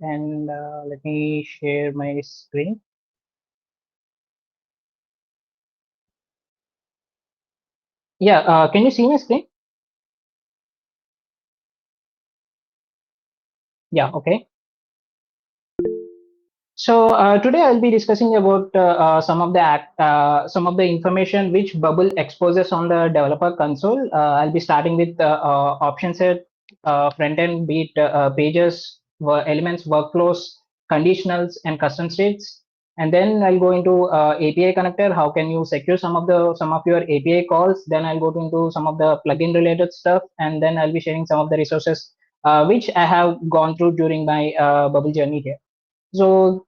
and let me share my screen. Yeah, can you see my screen? Yeah, okay. So today I'll be discussing about some of the information which Bubble exposes on the developer console. I'll be starting with option set, front end, be it pages, elements, workflows, conditionals, and custom states. And then I'll go into API connector. How can you secure some of your API calls? Then I'll go into some of the plugin related stuff, and then I'll be sharing some of the resources which I have gone through during my Bubble journey here. So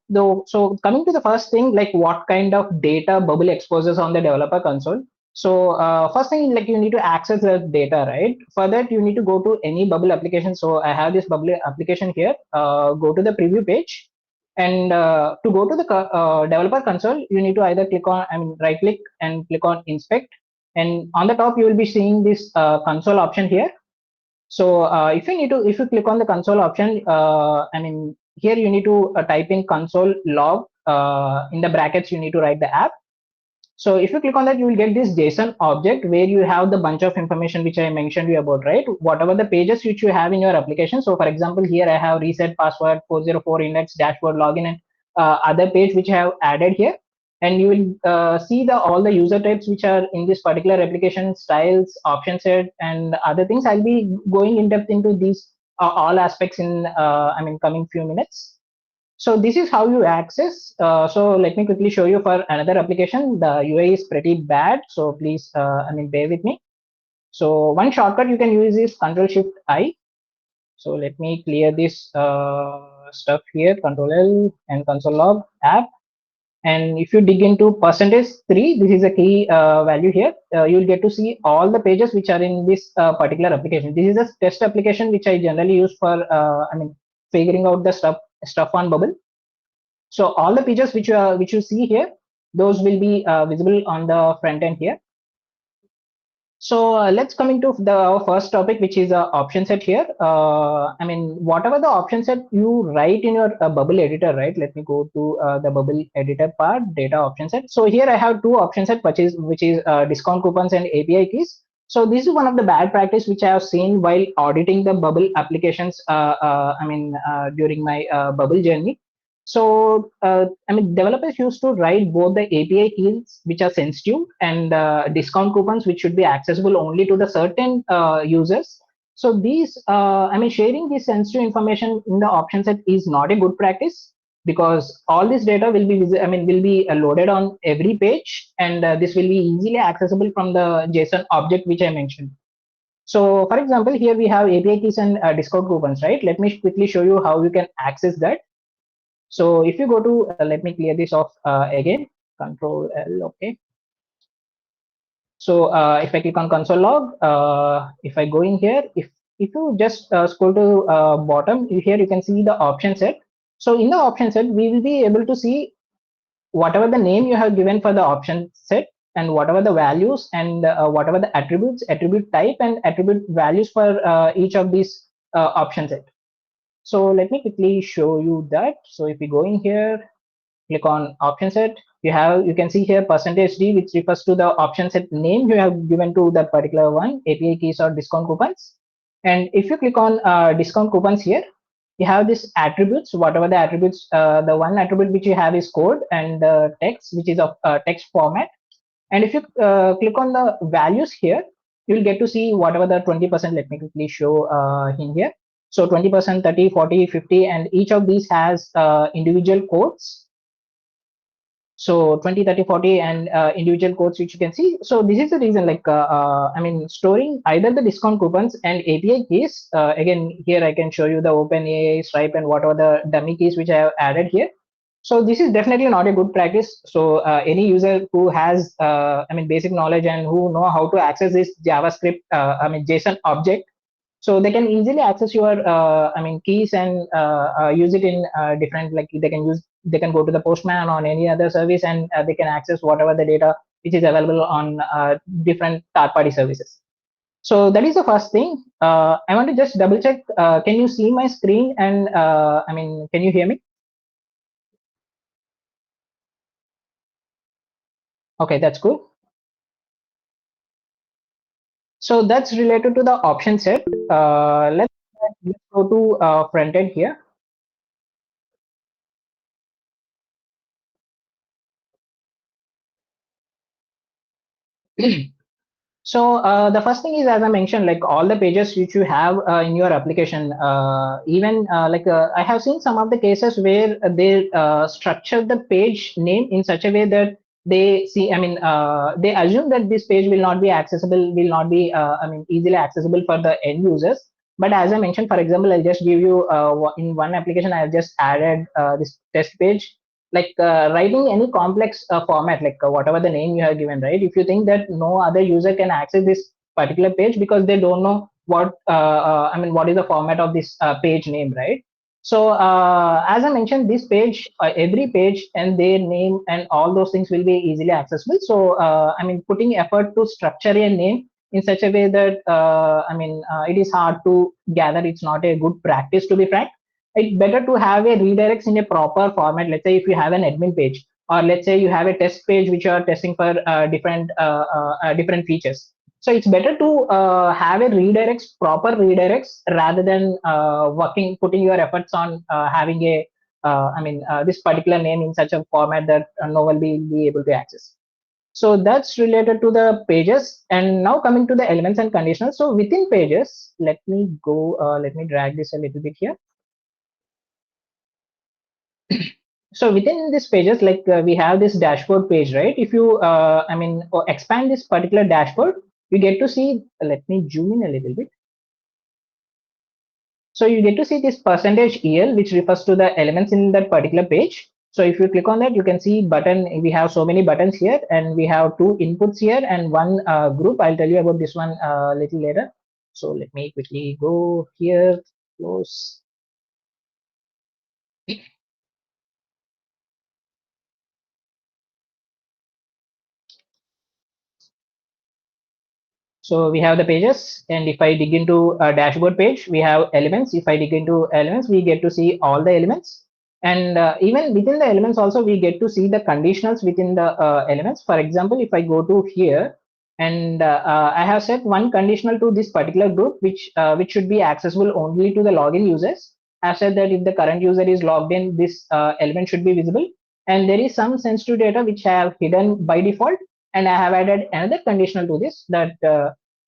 coming to the first thing, like what kind of data Bubble exposes on the developer console. So first thing, like you need to access the data, right? For that, you need to go to any Bubble application. So I have this Bubble application here. Go to the preview page, and to go to the developer console, you need to either right click and click on inspect. And on the top, you will be seeing this console option here. So if you click on the console option, here you need to type in console log. In the brackets, you need to write the app. So if you click on that, you will get this JSON object where you have the bunch of information which I mentioned you about, right? Whatever the pages which you have in your application. So for example, here I have reset password, 404 index, dashboard login, and other page which I have added here. And you will see the all the user types which are in this particular application, styles, option set, and other things. I'll be going in depth into these all aspects in coming few minutes. So this is how you access. So let me quickly show you for another application. The UI is pretty bad, so please, bear with me. So one shortcut you can use is Control Shift I. So let me clear this stuff here, Control L and console log app. And if you dig into %3, this is a key value here. You'll get to see all the pages which are in this particular application. This is a test application which I generally use for, figuring out the stuff on Bubble. So all the pages which you see here, those will be visible on the front end here. So let's coming to our first topic, which is option set here. Whatever the option set you write in your Bubble editor, right? Let me go to the Bubble editor part, data option set. So here I have two option set, which is discount coupons and API keys. So this is one of the bad practice which I have seen while auditing the Bubble applications. During my Bubble journey. So, developers used to write both the API keys, which are sensitive, and discount coupons, which should be accessible only to the certain users. So sharing this sensitive information in the option set is not a good practice because all this data will be, will be loaded on every page, and this will be easily accessible from the JSON object which I mentioned. So, for example, here we have API keys and discount coupons, right? Let me quickly show you how you can access that. So if you go to, let me clear this off again, Control L, okay. So if I click on console log, if I go in here, if you just scroll to bottom, here you can see the option set. So in the option set, we will be able to see whatever the name you have given for the option set and whatever the values and whatever the attributes, attribute type and attribute values for each of these option set. So let me quickly show you that. So if we go in here, click on option set, you can see here %d, which refers to the option set name you have given to that particular one, API keys or discount coupons. And if you click on discount coupons here, you have this attributes, whatever the attributes, the one attribute which you have is code and text, which is of text format. And if you click on the values here, you'll get to see whatever the 20%, let me quickly show in here. So 20%, 30, 40, 50, and each of these has individual codes. So 20, 30, 40, and individual codes which you can see. So this is the reason, like, storing either the discount coupons and API keys. Again, here I can show you the OpenAI, Stripe, and whatever the dummy keys which I have added here. So this is definitely not a good practice. So any user who has, basic knowledge and who know how to access this JavaScript, JSON object, so they can easily access your keys and use it in different, like they can go to the postman on any other service, and they can access whatever the data which is available on different third party services. So that is the first thing. I want to just double check. Can you see my screen? And I mean, can you hear me? Okay, that's cool. So that's related to the option set. Let's go to front end here. So the first thing is, as I mentioned, like all the pages which you have in your application, even I have seen some of the cases where they structure the page name in such a way that they see, I mean, they assume that this page will not be accessible, will not be, I mean, easily accessible for the end users. But as I mentioned, for example, I'll just give you in one application, I have just added this test page like writing any complex format like whatever the name you have given, right? If you think that no other user can access this particular page because they don't know what I mean what is the format of this page name, right? So as I mentioned, this page, every page and their name and all those things will be easily accessible. So I mean putting effort to structure a name in such a way that it is hard to gather, it's not a good practice, to be frank. It's better to have a redirects in a proper format. Let's say if you have an admin page, or let's say you have a test page which you are testing for different features. So it's better to have a redirects, proper redirects, rather than putting your efforts on having a this particular name in such a format that no one will be able to access. So that's related to the pages. And now coming to the elements and conditionals. So within pages, let me drag this a little bit here. So within this pages, like we have this dashboard page, right? If you expand this particular dashboard, you get to see, let me zoom in a little bit. So you get to see this percentage el, which refers to the elements in that particular page. So if you click on that, you can see button, we have so many buttons here, and we have two inputs here and one group. I'll tell you about this one a little later. So let me quickly go here, close. So we have the pages, and if I dig into a dashboard page, we have elements. If I dig into elements, we get to see all the elements. And even within the elements also, we get to see the conditionals within the elements. For example, if I go to here, and I have set one conditional to this particular group, which should be accessible only to the login users. I've said that if the current user is logged in, this element should be visible. And there is some sensitive data which I have hidden by default, and I have added another conditional to this, that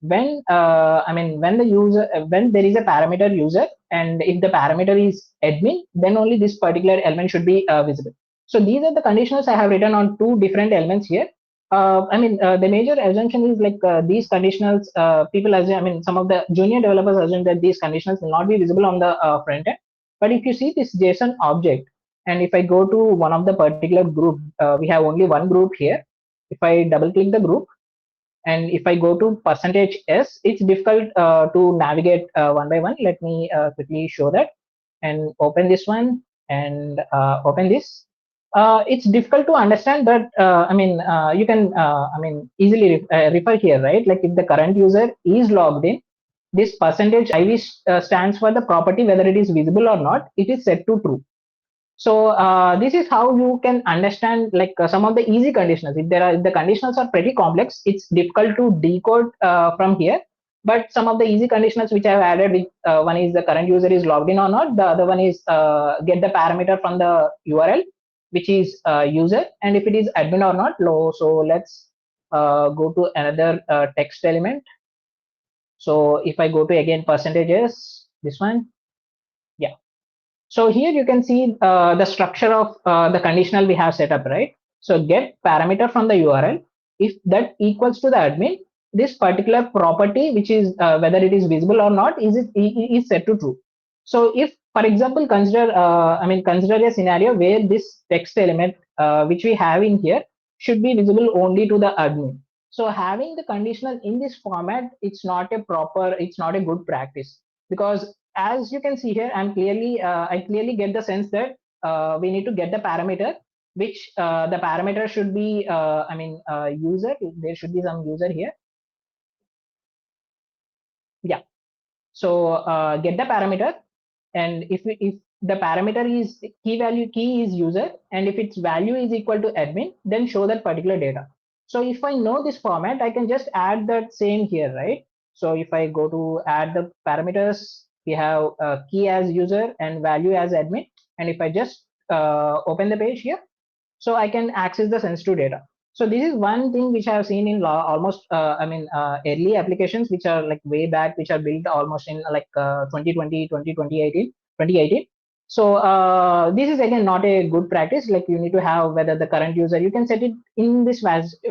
when the user, when there is a parameter user, and if the parameter is admin, then only this particular element should be visible. So these are the conditionals I have written on two different elements here. The major assumption is like these conditionals, people assume, I mean, some of the junior developers assume that these conditionals will not be visible on the front end. But if you see this JSON object, and if I go to one of the particular group, we have only one group here. If I double click the group, and if I go to percentage s, it's difficult to navigate one by one. Let me quickly show that, and open this one, and open this. It's difficult to understand, but you can easily refer here, right? Like if the current user is logged in, this percentage iv stands for the property, whether it is visible or not, it is set to true. So this is how you can understand like some of the easy conditionals. If the conditionals are pretty complex, it's difficult to decode from here. But some of the easy conditionals which I have added, with one is the current user is logged in or not. The other one is get the parameter from the URL, which is user, and if it is admin or not. Low. So let's go to another text element. So if I go to again percentages, this one, yeah. So here you can see the structure of the conditional we have set up, right? So get parameter from the URL. If that equals to the admin, this particular property, which is whether it is visible or not, is set to true. So if, for example, consider a scenario where this text element which we have in here should be visible only to the admin. So having the conditional in this format, it's not a good practice, because as you can see here, I clearly get the sense that we need to get the parameter, which the parameter should be user. There should be some user here. Yeah. So get the parameter, and if the parameter is key is user, and if its value is equal to admin, then show that particular data. So if I know this format, I can just add that same here, right? So if I go to add the parameters, we have key as user and value as admin. And if I just open the page here, so I can access the sensitive data. So this is one thing which I have seen in almost, early applications which are like way back, which are built almost in 2020, 2018. So this is again not a good practice. Like you need to have whether the current user, you can set it in this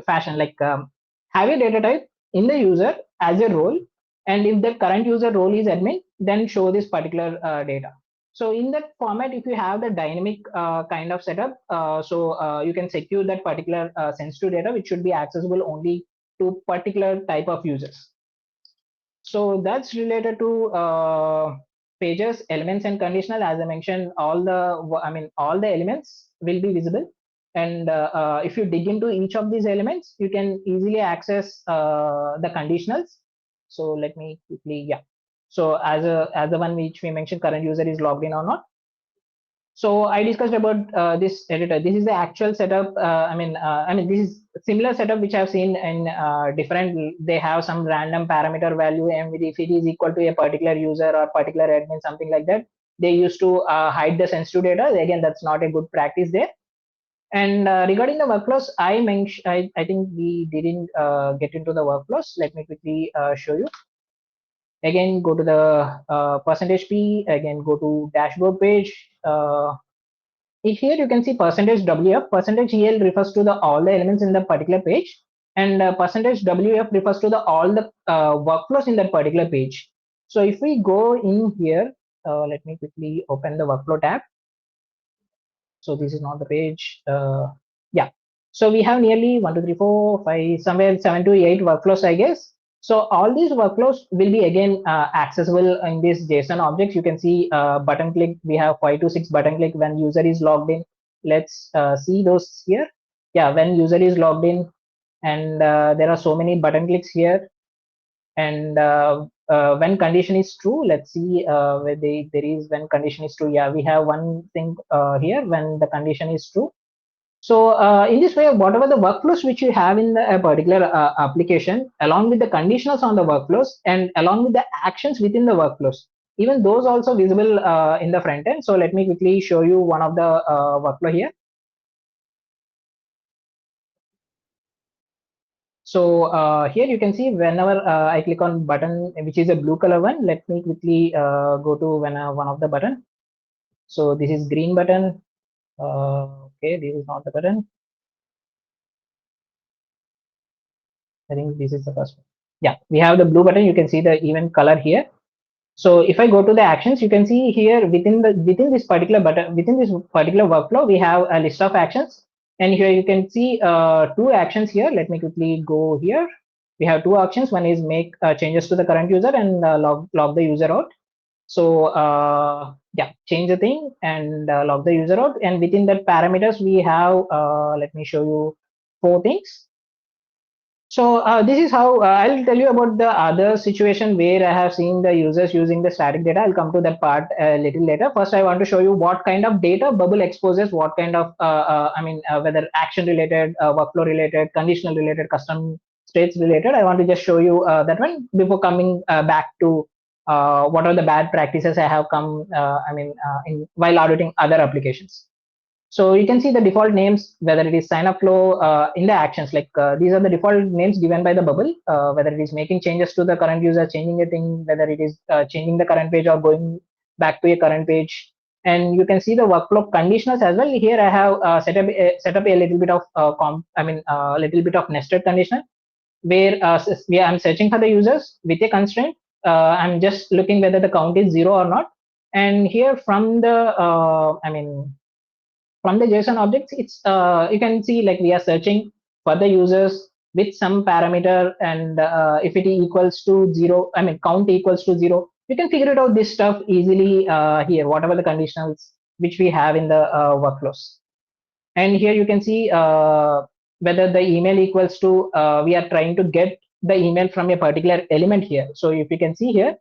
fashion, like have a data type in the user as a role. And if the current user role is admin, then show this particular data. So in that format, if you have the dynamic kind of setup, you can secure that particular sensitive data, which should be accessible only to particular type of users. So that's related to pages, elements, and conditional. As I mentioned, all the elements will be visible. And if you dig into each of these elements, you can easily access the conditionals. So let me quickly, yeah. So as the one which we mentioned, current user is logged in or not. So I discussed about this editor. This is the actual setup. This is similar setup which I've seen in different. They have some random parameter value, and if it is equal to a particular user or particular admin, something like that, they used to hide the sensitive data. Again, that's not a good practice there. And regarding the workflows, I mentioned, I think we didn't get into the workflows. Let me quickly show you. Again, go to the percentage P. Again, go to dashboard page. Here you can see percentage WF. Percentage EL refers to the all the elements in the particular page, and percentage WF refers to the all the workflows in that particular page. So if we go in here, let me quickly open the workflow tab. So this is not the page. Yeah. So we have nearly 1, 2, 3, 4, 5, somewhere 7 to 8 workflows, I guess. So all these workflows will be again accessible in this JSON objects. You can see button click. We have 5 to 6 button click when user is logged in. Let's see those here. Yeah, when user is logged in, and there are so many button clicks here. And when condition is true, let's see where there is when condition is true. Yeah, we have one thing here when the condition is true. So in this way, whatever the workflows which you have in a particular application, along with the conditionals on the workflows and along with the actions within the workflows, even those also visible in the front end. So let me quickly show you one of the workflow here. So here you can see whenever I click on button, which is a blue color one, let me quickly go to one of the button. So this is green button. Okay, this is not the button. I think this is the first one. Yeah, we have the blue button. You can see the even color here. So if I go to the actions, you can see here within this particular button, within this particular workflow, we have a list of actions. And here you can see two actions here. Let me quickly go here. We have two actions. One is make changes to the current user and log the user out. So yeah, change the thing and log the user out. And within that parameters, we have, let me show you four things. So this is how I'll tell you about the other situation where I have seen the users using the static data. I'll come to that part a little later. First, I want to show you what kind of data bubble exposes, what kind of, whether action related, workflow related, conditional related, custom states related. I want to just show you that one before coming back to what are the bad practices I have come, while auditing other applications. So you can see the default names, whether it is sign up flow in the actions, like these are the default names given by the bubble, whether it is making changes to the current user, changing a thing, whether it is changing the current page or going back to a current page. And you can see the workflow conditionals as well. Here I have set up a little bit of little bit of nested conditional where I'm searching for the users with a constraint. I'm just looking whether the count is 0 or not. And here from the, from the JSON objects, it's you can see like we are searching for the users with some parameter, and if it equals to 0, count equals to 0, you can figure it out this stuff easily here, whatever the conditionals which we have in the workflows. And here you can see whether the email equals to, we are trying to get the email from a particular element here. So if you can see here,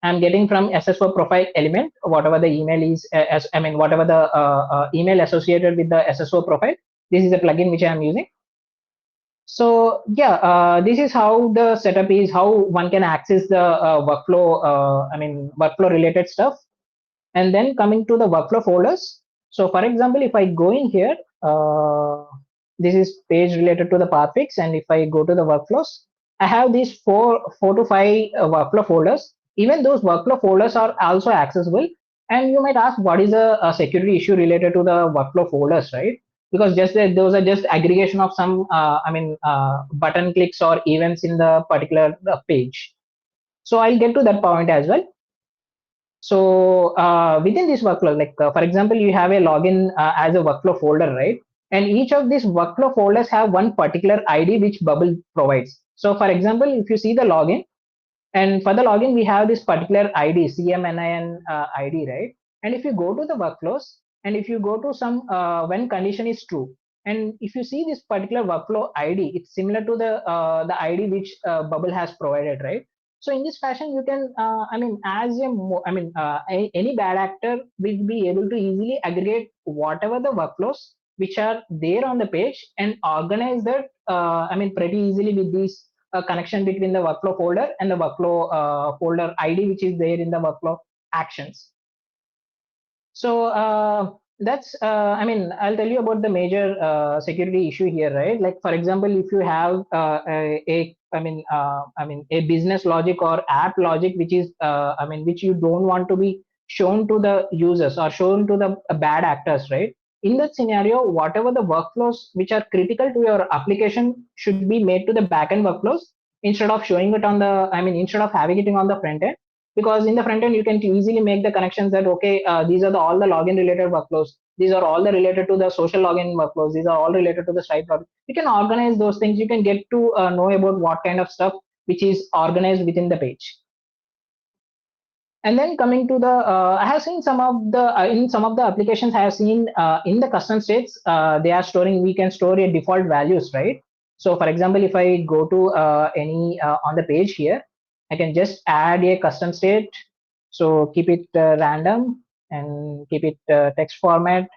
I'm getting from SSO profile element, whatever the email is, whatever the email associated with the SSO profile. This is a plugin which I am using. So yeah, this is how the setup is, how one can access the workflow related stuff. And then coming to the workflow folders. So for example, if I go in here, this is page related to the pathfix, and if I go to the workflows, I have these four to five workflow folders. Even those workflow folders are also accessible. And you might ask, what is a security issue related to the workflow folders, right? Because just those are just aggregation of some button clicks or events in the particular page. So I'll get to that point as well. So within this workflow, like for example, you have a login as a workflow folder, right? And each of these workflow folders have one particular ID which Bubble provides. So for example, if you see the login, and for the login, we have this particular ID, CMNIN ID, right? And if you go to the workflows, and if you go to some when condition is true, and if you see this particular workflow ID, it's similar to the ID which Bubble has provided, right? So in this fashion, you can, any bad actor will be able to easily aggregate whatever the workflows which are there on the page and organize that, pretty easily with these connection between the workflow folder and the workflow folder ID, which is there in the workflow actions. So that's, I'll tell you about the major security issue here, right? Like for example, if you have a business logic or app logic, which is, which you don't want to be shown to the users or shown to the bad actors, right? In that scenario, whatever the workflows which are critical to your application should be made to the backend workflows instead of showing it on the, instead of having it on the front end. Because in the front end, you can easily make the connections that, okay, these are all the login related workflows. These are all the related to the social login workflows. These are all related to the Stripe login. You can organize those things. You can get to know about what kind of stuff which is organized within the page. And then coming to the, I have seen some of the, in some of the applications I have seen in the custom states, they are storing, we can store a default values, right? So for example, if I go to any on the page here, I can just add a custom state. So keep it random and keep it text format,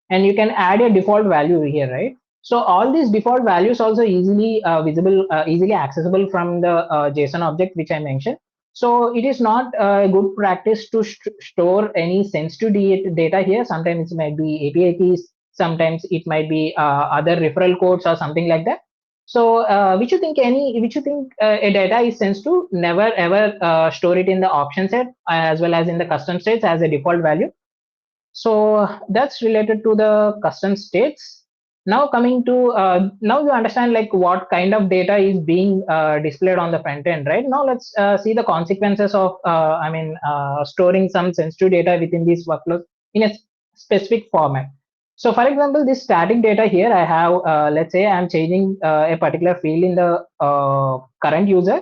and you can add a default value here, right? So all these default values also easily visible, easily accessible from the JSON object which I mentioned. So it is not a good practice to store any sensitive data here. Sometimes it might be API keys, sometimes it might be other referral codes or something like that. So which you think a data is sensitive, never ever store it in the option set as well as in the custom states as a default value. So that's related to the custom states. Now coming to, now you understand like what kind of data is being displayed on the front end, right? Now let's see the consequences of, storing some sensitive data within these workflows in a specific format. So for example, this static data here, I have, let's say I'm changing a particular field in the current user,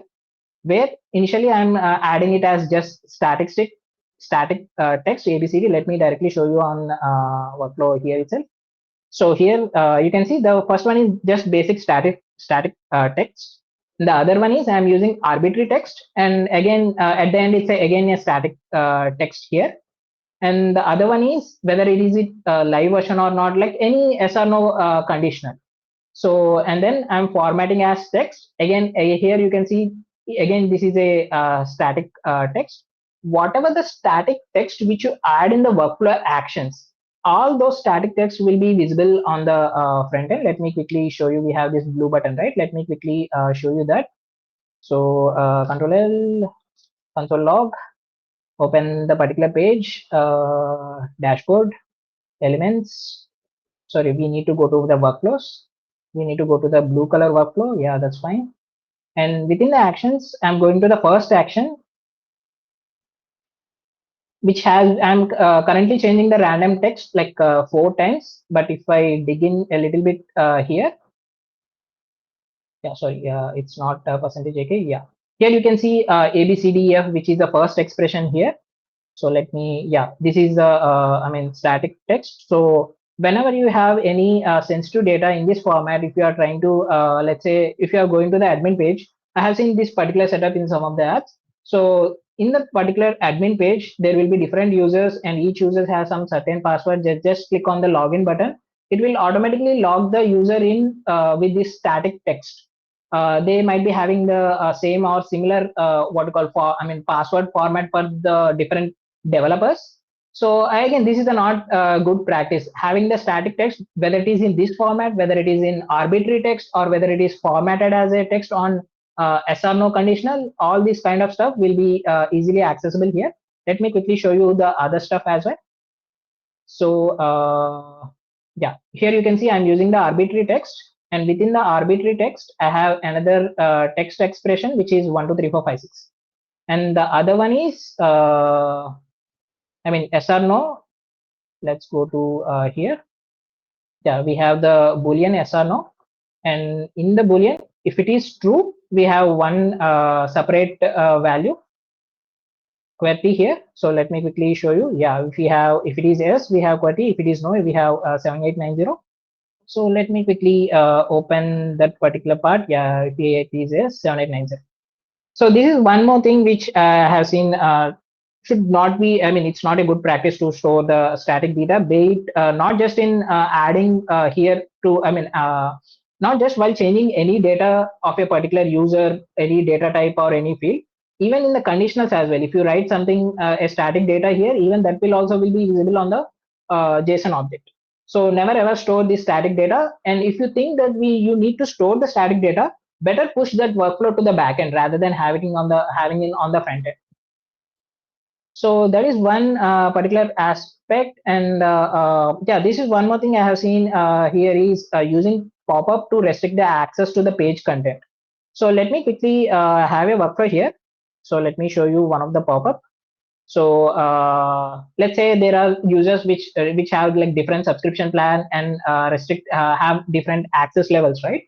where initially I'm adding it as just static text ABCD. Let me directly show you on workflow here itself. So here you can see the first one is just basic static text. The other one is I'm using arbitrary text, and again at the end it's again a static text here. And the other one is whether it is live version or not, like any yes or no conditional. So, and then I'm formatting as text. Again, here you can see, again, this is a static text. Whatever the static text which you add in the workflow actions, all those static text will be visible on the front end. Let me quickly show you. We have this blue button, right? Let me quickly show you that. So, Control L, console log, open the particular page, dashboard, elements. Sorry, we need to go to the workflows. We need to go to the blue color workflow. Yeah, that's fine. And within the actions, I'm going to the first action, which has, I'm currently changing the random text like 4 times. But if I dig in a little bit here, yeah, sorry, it's not percentage AK. Yeah, here you can see ABCDEF, which is the first expression here. So let me, yeah, this is the, static text. So whenever you have any sensitive data in this format, if you are trying to, let's say, if you are going to the admin page I have seen this particular setup in some of the apps. So in the particular admin page, there will be different users and each user has some certain password. Just click on the login button. It will automatically log the user in with this static text. They might be having the same or similar what you call password format for the different developers. So again, this is a not good practice. Having the static text, whether it is in this format, whether it is in arbitrary text, or whether it is formatted as a text on yes or no conditional, all this kind of stuff will be easily accessible here. Let me quickly show you the other stuff as well. So yeah, here you can see I'm using the arbitrary text, and within the arbitrary text, I have another text expression which is 1, 2, 3, 4, 5, 6, and the other one is yes or no. Let's go to here. Yeah, we have the boolean yes or no, and in the boolean, if it is true, we have one separate value QWERTY here. So let me quickly show you. Yeah, if it is yes, we have QWERTY. If it is no, we have 7890. So let me quickly open that particular part. Yeah, if it is yes, 7890. So this is one more thing which I have seen should not be. It's not a good practice to store the static data, be it not just in adding here to. Not just while changing any data of a particular user, any data type or any field. Even in the conditionals as well. If you write something a static data here, even that will also will be visible on the JSON object. So never ever store this static data. And if you think that you need to store the static data, better push that workflow to the backend rather than having it on the front end. So that is one particular aspect, and yeah, this is one more thing I have seen here is using pop-up to restrict the access to the page content. So let me quickly have a workflow here. So let me show you one of the pop-up. So let's say there are users which have like different subscription plan and have different access levels, right?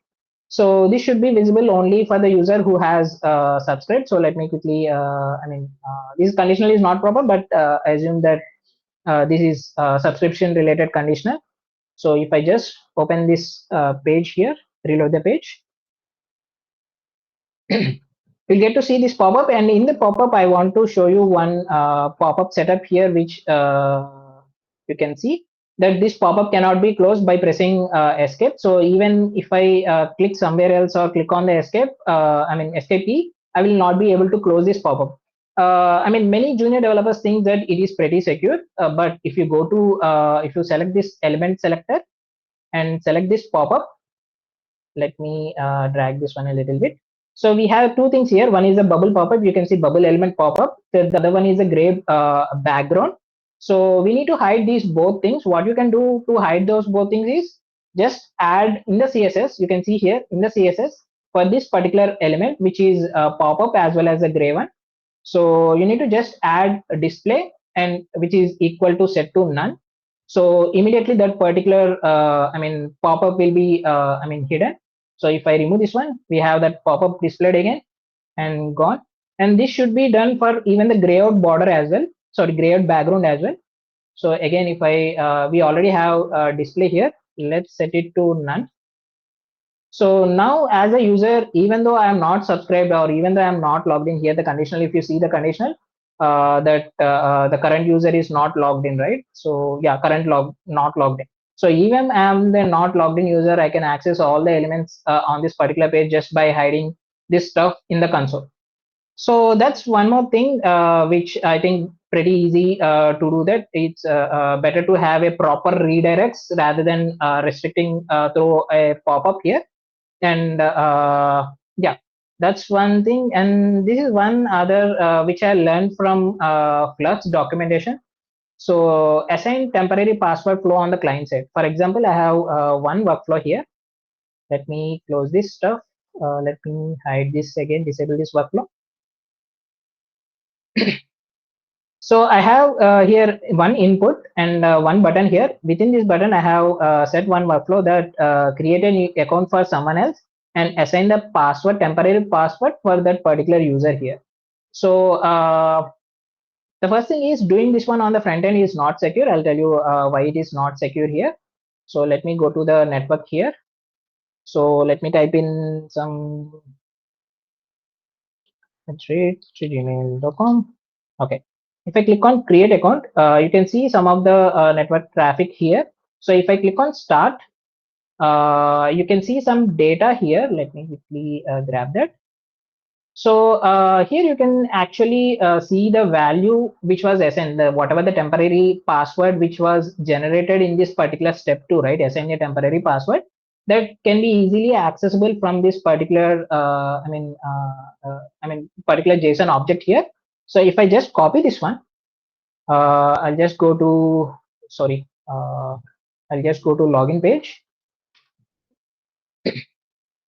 So this should be visible only for the user who has subscribed. So let me quickly, this conditional is not proper, but I assume that this is subscription related conditional. So if I just open this page here, reload the page, you'll get to see this pop-up, and in the pop-up I want to show you one pop-up setup here which you can see that this pop-up cannot be closed by pressing escape. So even if I click somewhere else or click on the escape escape key, I will not be able to close this pop-up. Many junior developers think that it is pretty secure, but if you go to if you select this element selector and select this pop-up, let me drag this one a little bit. So we have two things here. One is a bubble pop-up. You can see bubble element pop-up. The other one is a gray background. So we need to hide these both things. What you can do to hide those both things is just add in the CSS. You can see here in the CSS for this particular element, which is pop-up as well as a gray one. So you need to just add a display and which is equal to set to none. So immediately that particular pop-up will be hidden. So if I remove this one, we have that pop-up displayed again and gone. And this should be done for even the gray out border as well. Sorry, gray out background as well. So again, if we already have display here, let's set it to none. So now as a user, even though I am not subscribed or even though I am not logged in here, the conditional, if you see the conditional, that the current user is not logged in, right? So yeah, not logged in. So even I am the not logged in user, I can access all the elements on this particular page just by hiding this stuff in the console. So that's one more thing which I think pretty easy to do that. It's better to have a proper redirects rather than restricting through a pop-up here. And yeah, that's one thing. And this is one other which I learned from Flux documentation. So assign temporary password flow on the client side. For example, I have one workflow here. Let me close this stuff. Let me hide this again, disable this workflow. So I have here one input and one button here. Within this button, I have set one workflow that create an account for someone else and assign the password, temporary password for that particular user here. So the first thing is doing this one on the front end is not secure. I'll tell you why it is not secure here. So let me go to the network here. So let me type in some @gmail.com. Okay. If I click on create account, you can see some of the network traffic here. So if I click on start, you can see some data here. Let me quickly grab that. So here you can actually see the value which was assigned, whatever the temporary password which was generated in this particular step two, right? Assign a temporary password that can be easily accessible from this particular, particular JSON object here. So if I just copy this one, I'll just go to, sorry, I'll just go to login page.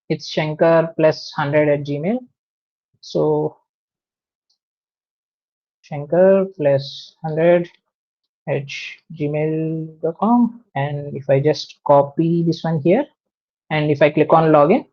It's Shankar plus 100 at Gmail. So Shankar plus 100 at gmail.com, and if I just copy this one here and if I click on login,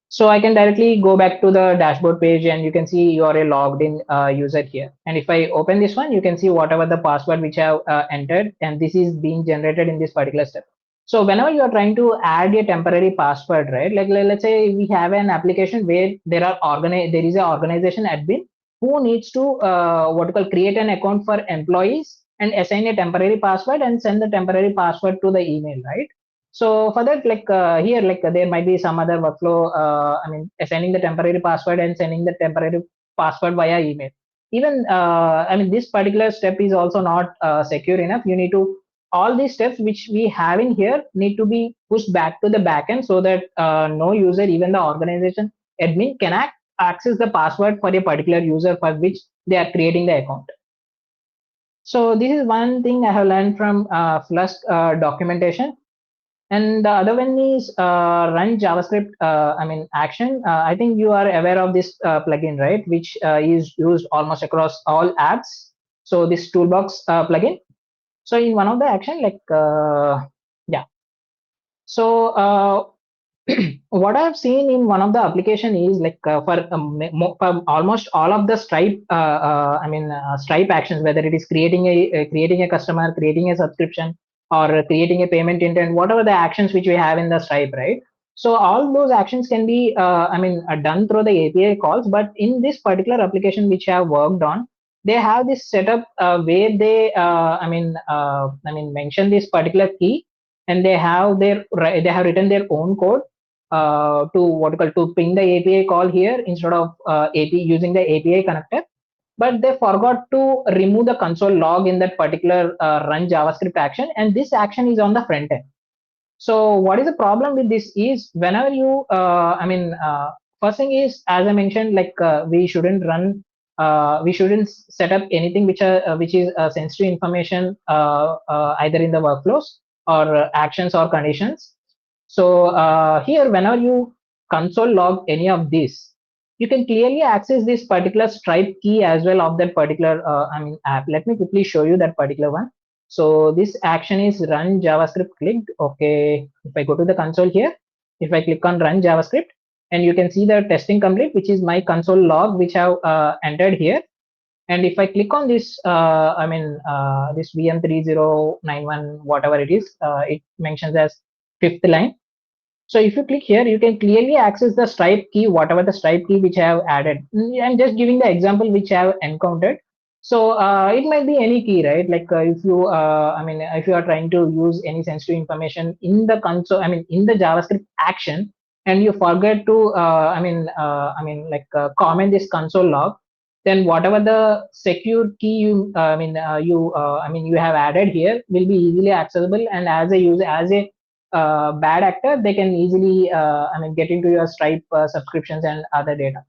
so I can directly go back to the dashboard page and you can see you are a logged in user here. And if I open this one, you can see whatever the password which I have entered, and this is being generated in this particular step. So whenever you are trying to add a temporary password, right? Like let's say we have an application where there is an organization admin who needs to what you call create an account for employees and assign a temporary password and send the temporary password to the email, right? So for that, like here, like there might be some other workflow. Assigning the temporary password and sending the temporary password via email. Even this particular step is also not secure enough. You need to all these steps which we have in here need to be pushed back to the backend so that no user, even the organization admin, can access the password for a particular user for which they are creating the account. So this is one thing I have learned from Flusk documentation. And the other one is run JavaScript, action. I think you are aware of this plugin, right? Which is used almost across all apps. So this toolbox plugin. So in one of the action, like, yeah. So what I've seen in one of the application is like for almost all of the Stripe, Stripe actions, whether it is creating a customer, creating a subscription, or creating a payment intent, whatever the actions which we have in the Stripe, right? So all those actions can be, done through the API calls. But in this particular application which I have worked on, they have this setup where they, mention this particular key, and they have written their own code to what you call to ping the API call here instead of API using the API connector. But they forgot to remove the console log in that particular run JavaScript action, and this action is on the front end. So what is the problem with this is whenever you, first thing is, as I mentioned, like we shouldn't set up anything which is sensitive information either in the workflows or actions or conditions. So here, whenever you console log any of this, you can clearly access this particular Stripe key as well of that particular app. Let me quickly show you that particular one. So this action is run JavaScript clicked. Okay, if I go to the console here, if I click on run JavaScript, and you can see the testing complete, which is my console log, which I've entered here. And if I click on this, this VM3091, whatever it is, it mentions as fifth line. So if you click here, you can clearly access the Stripe key, whatever the Stripe key which I have added. I'm just giving the example which I have encountered. So it might be any key, right? Like if you are trying to use any sensitive information in the console, in the JavaScript action, and you forget to, comment this console log, then whatever the secure key you have added here will be easily accessible, and as a user, as a bad actor, they can easily get into your Stripe subscriptions and other data.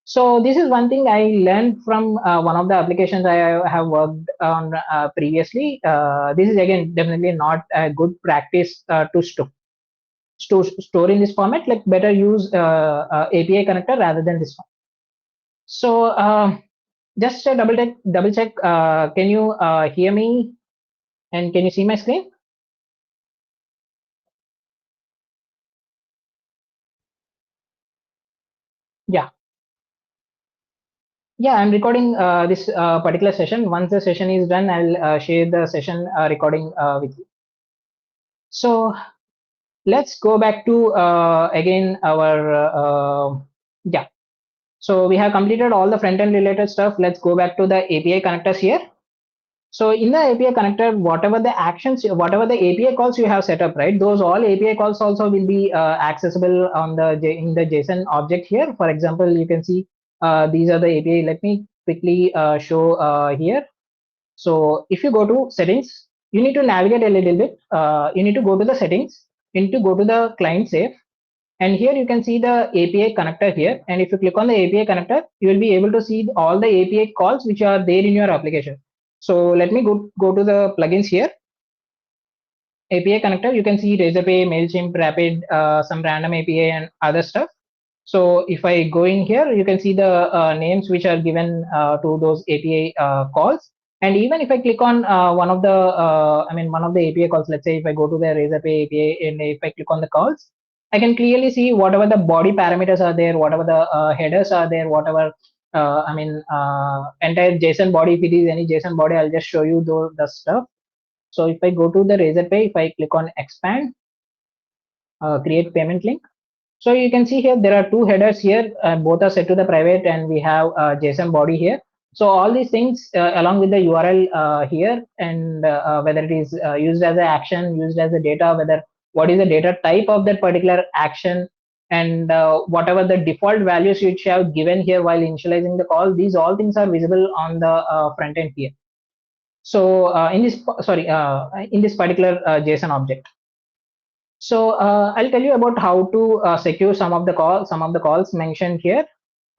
So this is one thing I learned from one of the applications I have worked on previously. This is again definitely not a good practice to store in this format. Like better use API connector rather than this one. So just a double check. Can you hear me and can you see my screen? Yeah. Yeah, I'm recording this particular session. Once the session is done, I'll share the session recording with you. So let's go back to again our yeah. So we have completed all the front-end related stuff. Let's go back to the API connectors here. So in the API connector, whatever the actions, whatever the API calls you have set up, right? Those all API calls also will be accessible on the in the JSON object here. For example, you can see these are the API. Let me quickly show here. So if you go to settings, you need to navigate a little bit. You need to go to the settings. You need to go to the client safe. And here you can see the API connector here. And if you click on the API connector, you will be able to see all the API calls which are there in your application. So let me go to the plugins here. API connector, you can see Razorpay, MailChimp, Rapid, some random API and other stuff. So if I go in here, you can see the names which are given to those API calls. And even if I click on one of the API calls, let's say if I go to the Razorpay API and if I click on the calls, I can clearly see whatever the body parameters are there, whatever the headers are there, whatever, entire JSON body, if it is any JSON body, I'll just show you the stuff. So if I go to the Razorpay, if I click on expand, create payment link, so you can see here there are two headers here, both are set to the private, and we have JSON body here. So all these things along with the URL here, and whether it is used as an action, used as a data, whether what is the data type of that particular action, and whatever the default values which you have given here while initializing the call, these all things are visible on the front end here. So in this particular JSON object. So I'll tell you about how to secure some of the calls mentioned here.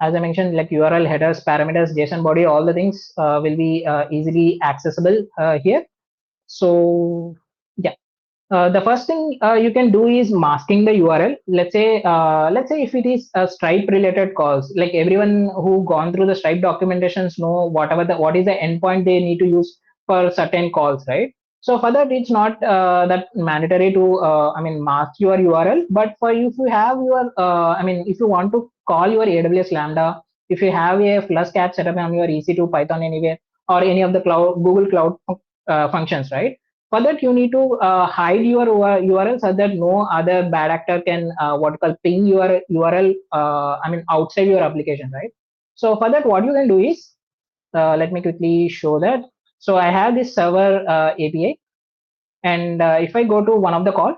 As I mentioned, like URL, headers, parameters, JSON body, all the things will be easily accessible here. So yeah, the first thing you can do is masking the URL. Let's say if it is a Stripe related calls, like everyone who gone through the Stripe documentations know what is the endpoint they need to use for certain calls, right? So for that, it's not that mandatory to mask your URL. But for if you have your if you want to call your AWS Lambda, if you have a Flusk app set up on your EC2 Python anywhere or any of the Google Cloud functions, right? For that, you need to hide your URL so that no other bad actor can ping your URL outside your application, right? So for that, what you can do is let me quickly show that. So I have this server API, and if I go to one of the call,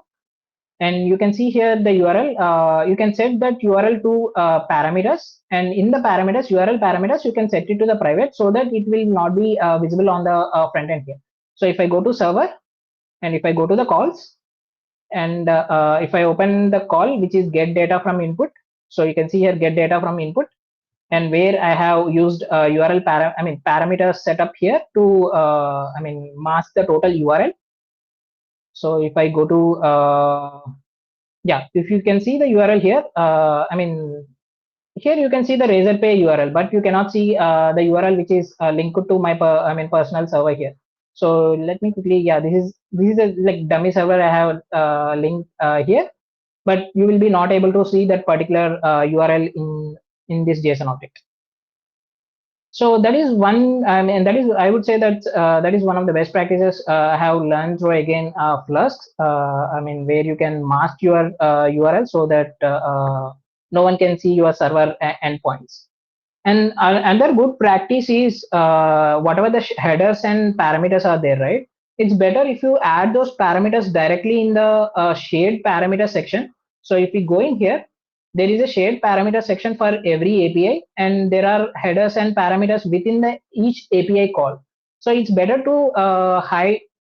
and you can see here the URL, you can set that URL to parameters, and in the parameters, URL parameters, you can set it to the private so that it will not be visible on the front end here. So if I go to server, and if I go to the calls, and if I open the call, which is get data from input, so you can see here get data from input, and where I have used URL parameters set up here to mask the total URL. So if I go to if you can see the URL here, here you can see the Razorpay URL, but you cannot see the URL which is linked to my personal server here. So let me quickly, this is a like dummy server I have linked here, but you will be not able to see that particular URL in this JSON object. So that is one, and that is, I would say that that is one of the best practices I have learned through again Flusk. Where you can mask your URL so that no one can see your server endpoints. And another good practice is whatever the headers and parameters are there, right? It's better if you add those parameters directly in the shared parameter section. So if we go in here, there is a shared parameter section for every API, and there are headers and parameters within the each API call. So it's better to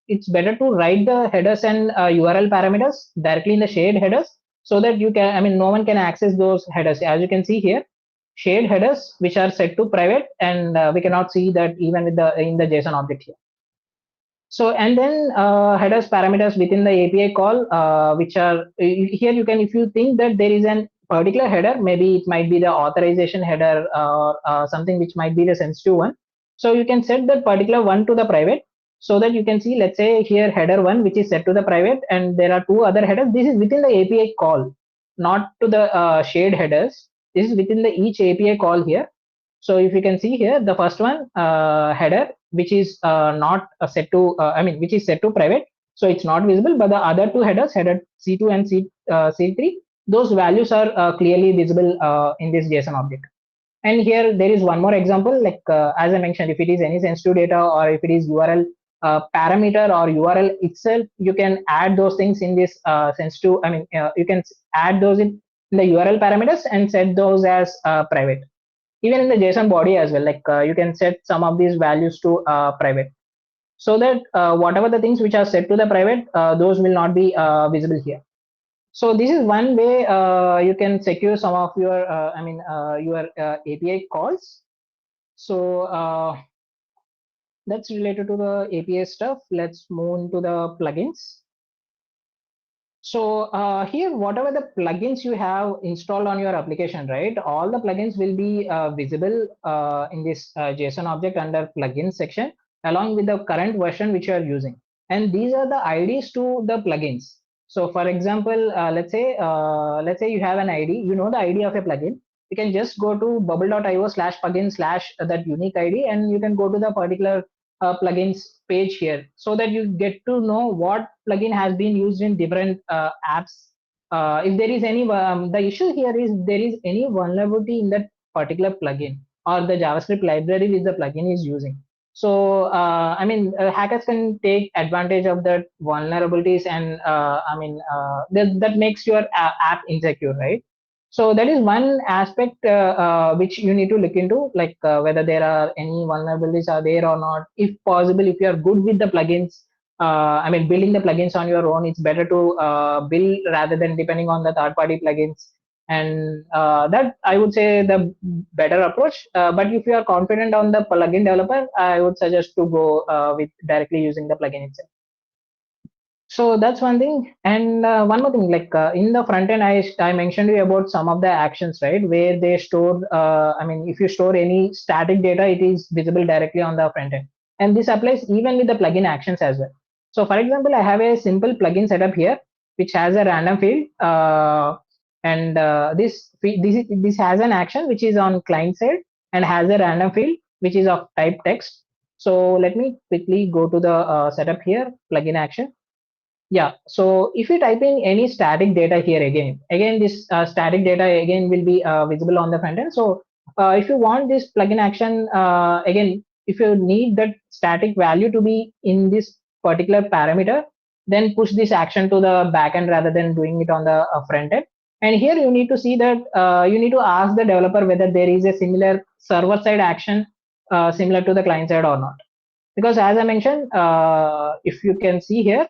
it's better to write the headers and URL parameters directly in the shared headers so that you can, no one can access those headers. As you can see here, shared headers which are set to private, and we cannot see that even with the in the JSON object here. So and then headers parameters within the API call, which are here you can, if you think that there is an particular header, maybe it might be the authorization header or something which might be the sensitive one. So you can set that particular one to the private so that you can see, let's say here header one, which is set to the private, and there are two other headers. This is within the API call, not to the shared headers. This is within the each API call here. So if you can see here, the first one header, which is not set to, which is set to private, so it's not visible. But the other two headers, header C2 and C3, those values are clearly visible in this JSON object. And here there is one more example, like as I mentioned, if it is any sensitive data or if it is URL parameter or URL itself, you can add those things in this sensitive. I mean, you can add those in the URL parameters and set those as private. Even in the JSON body as well, like you can set some of these values to private, so that whatever the things which are set to the private, those will not be visible here. So this is one way you can secure some of your, your API calls. So that's related to the API stuff. Let's move into the plugins. So here, whatever the plugins you have installed on your application, right? All the plugins will be visible in this JSON object under plugins section, along with the current version which you are using. And these are the IDs to the plugins. So for example, let's say you have an ID, you know the ID of a plugin. You can just go to bubble.io/plugin/ that unique ID, and you can go to the particular plugins page here, so that you get to know what plugin has been used in different apps. If there is any, the issue here is there is any vulnerability in that particular plugin or the JavaScript library which the plugin is using. So, hackers can take advantage of that vulnerabilities, and that makes your app insecure, right? So that is one aspect which you need to look into, like whether there are any vulnerabilities are there or not. If possible, if you are good with the plugins, building the plugins on your own, it's better to build rather than depending on the third-party plugins. And that I would say the better approach. But if you are confident on the plugin developer, I would suggest to go with directly using the plugin itself. So that's one thing. And one more thing, like in the front end, I mentioned you about some of the actions, right? Where they store, if you store any static data, it is visible directly on the front end. And this applies even with the plugin actions as well. So for example, I have a simple plugin setup here, which has a random field. And this has an action which is on client side and has a random field which is of type text. So let me quickly go to the setup here, plugin action. Yeah, so if you type in any static data here again this static data again will be visible on the front end. So if you want this plugin action, again, if you need that static value to be in this particular parameter, then push this action to the backend rather than doing it on the front end. And here you need to see that you need to ask the developer whether there is a similar server side action similar to the client side or not. Because as I mentioned, if you can see here,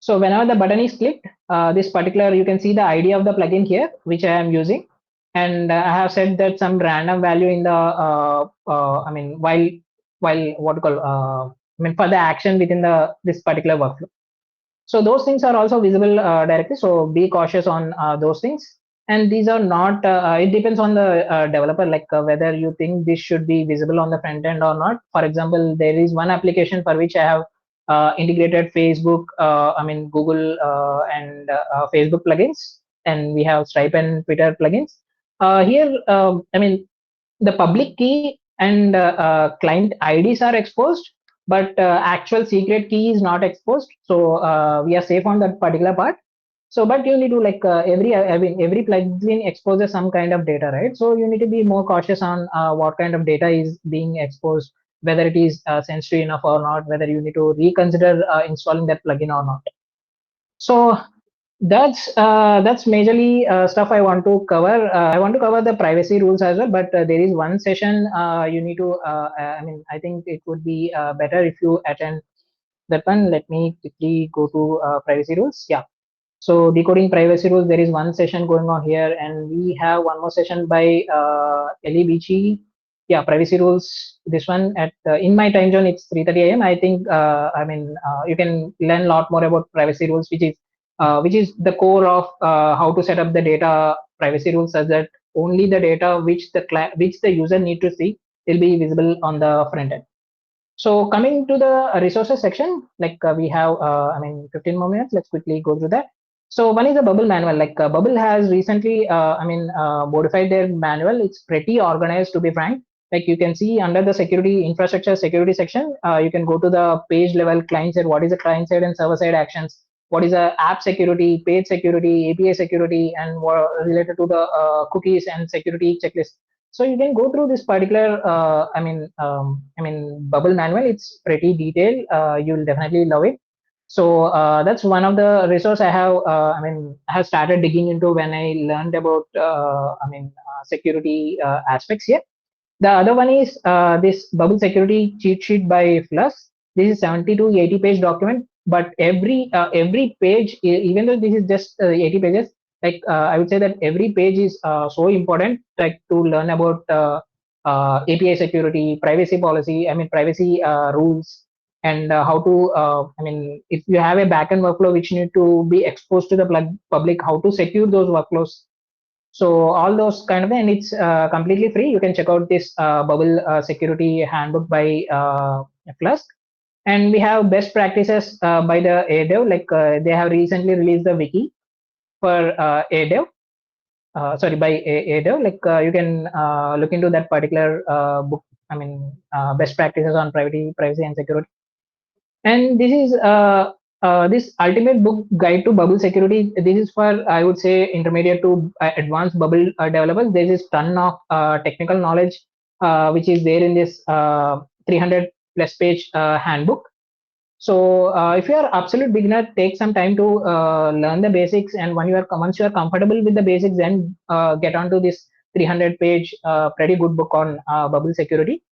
so whenever the button is clicked, this particular, you can see the ID of the plugin here, which I am using. And I have set that some random value in the, while what you call, for the action within this particular workflow. So those things are also visible directly. So be cautious on those things. And these are not, it depends on the developer, like whether you think this should be visible on the front end or not. For example, there is one application for which I have integrated Facebook, Google and Facebook plugins, and we have Stripe and Twitter plugins. Here, the public key and client IDs are exposed, but actual secret key is not exposed. So we are safe on that particular part. So, but you need to like every plugin exposes some kind of data, right? So you need to be more cautious on what kind of data is being exposed, whether it is sensitive enough or not, whether you need to reconsider installing that plugin or not. So that's majorly stuff I want to cover. I want to cover the privacy rules as well, but there is one session you need to. I think it would be better if you attend that one. Let me quickly go to privacy rules. Yeah. So decoding privacy rules, there is one session going on here, and we have one more session by Ellie Beachy. Yeah, privacy rules. This one at in my time zone, it's 3:30 a.m. I think you can learn a lot more about privacy rules, which is the core of how to set up the data privacy rules, such that only the data which the user need to see will be visible on the front end. So coming to the resources section, like we have, 15 more minutes. Let's quickly go through that. So one is the Bubble manual. Like Bubble has recently, modified their manual. It's pretty organized, to be frank. Like you can see under the security infrastructure security section, you can go to the page level client side. What is the client side and server side actions? what is a app security, page security, API security, and related to the cookies and security checklist. So you can go through this particular, bubble manual. It's pretty detailed. You'll definitely love it. So that's one of the resource I have. I have started digging into when I learned about, security aspects here. The other one is this bubble security cheat sheet by Fluss. This is 70 to 80 page document, but every page, even though this is just 80 pages, like I would say that every page is so important, like to learn about API security, privacy policy, privacy rules, and how to, if you have a backend workflow which need to be exposed to the public, how to secure those workflows. So all those kind of, and it's completely free. You can check out this bubble security handbook by Flusk. And we have best practices by the ADEV. Like they have recently released the wiki for ADEV. Sorry, by ADEV. Like you can look into that particular book. Best practices on privacy and security. And this is this ultimate book guide to bubble security. This is for, I would say, intermediate to advanced bubble developers. There is ton of technical knowledge which is there in this 300 plus page handbook. So if you are absolute beginner, take some time to learn the basics, and once you are comfortable with the basics, then get onto this 300 page pretty good book on bubble security.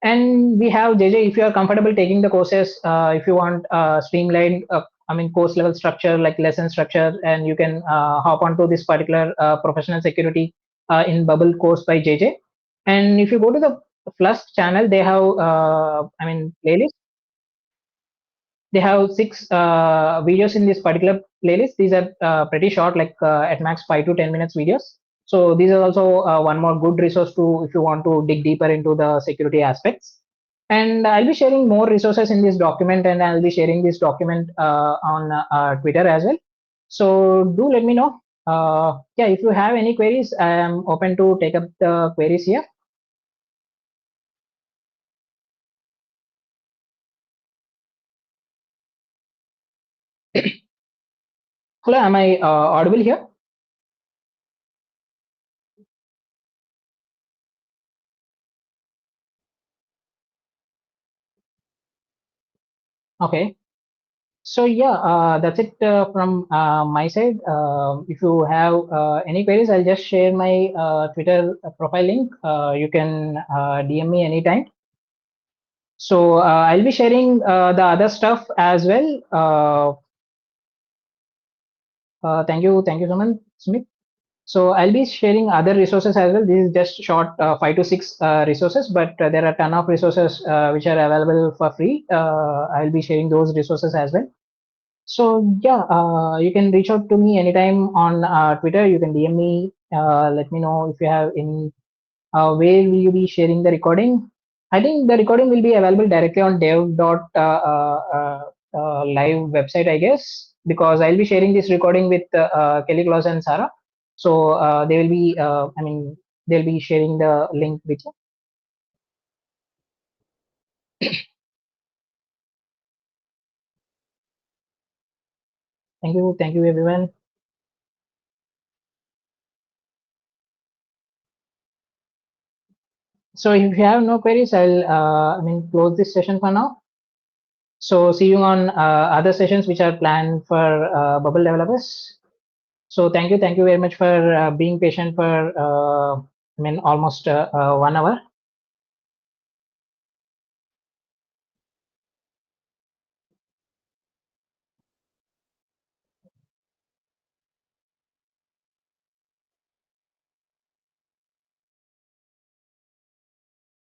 And we have JJ. If you are comfortable taking the courses, if you want streamlined, course level structure, like lesson structure, and you can hop onto this particular professional security in Bubble course by JJ. And if you go to the Plus channel, they have, playlist. They have 6 videos in this particular playlist. These are pretty short, like at max 5 to 10 minutes videos. So these are also one more good resource to, if you want to dig deeper into the security aspects. And I'll be sharing more resources in this document, and I'll be sharing this document on Twitter as well. So do let me know. Yeah, if you have any queries, I am open to take up the queries here. Hello, am I audible here? Okay. So yeah, that's it from my side. If you have any queries, I'll just share my Twitter profile link. You can DM me anytime. So I'll be sharing the other stuff as well. Thank you so much, Smith. So I'll be sharing other resources as well. This is just short 5 to 6 resources, but there are a ton of resources which are available for free. I'll be sharing those resources as well. So yeah, you can reach out to me anytime on Twitter. You can DM me. Let me know if you have any. Where will you be sharing the recording? I think the recording will be available directly on dev.live website, I guess, because I'll be sharing this recording with Kelly, Claus, and Sarah. So they will be. They'll be sharing the link with you. Thank you, everyone. So if you have no queries, I'll close this session for now. So see you on other sessions which are planned for Bubble developers. So thank you very much for being patient for almost 1 hour.